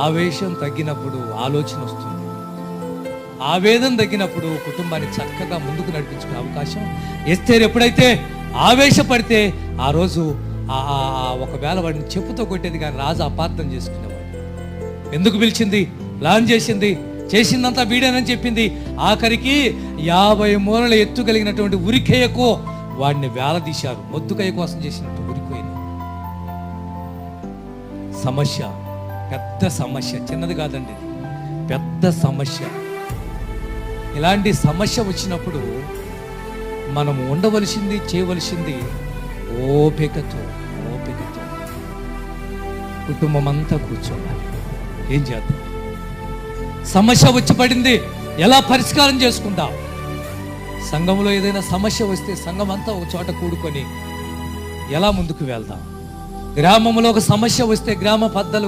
ఆవేశం తగ్గినప్పుడు ఆలోచన వస్తుంది. ఆవేదన తగ్గినప్పుడు కుటుంబాన్ని చక్కగా ముందుకు నడిపించుకునే అవకాశం. ఎస్తేరు ఎప్పుడైతే ఆవేశపడితే ఆ రోజు ఒకవేళ వాడిని చెప్పుతో కొట్టేది కానీ రాజు అపార్థం చేసుకునేవాడు. ఎందుకు పిలిచింది, ప్లాన్ చేసిందంతా వీడేనని చెప్పింది. ఆఖరికి 50 మూరల ఎత్తు కలిగినటువంటి ఉరికేయకు వాడిని వేలదీశారు. మొద్దుకాయ కోసం చేసినట్టు ఉరికోయింది. సమస్య, పెద్ద సమస్య, చిన్నది కాదండి, ఇది పెద్ద సమస్య. ఇలాంటి సమస్య వచ్చినప్పుడు మనం ఉండవలసింది, చేయవలసింది ఓపికతో కుటుంబం అంతా కూర్చోవాలి. ఏం చేద్దాం? సమస్య వచ్చి పడింది, ఎలా పరిష్కారం చేసుకుందాం? సంఘంలో ఏదైనా సమస్య వస్తే సంఘం అంతా ఒక చోట కూడుకొని ఎలా ముందుకు వెళ్దాం? గ్రామంలో ఒక సమస్య వస్తే గ్రామ పెద్దలు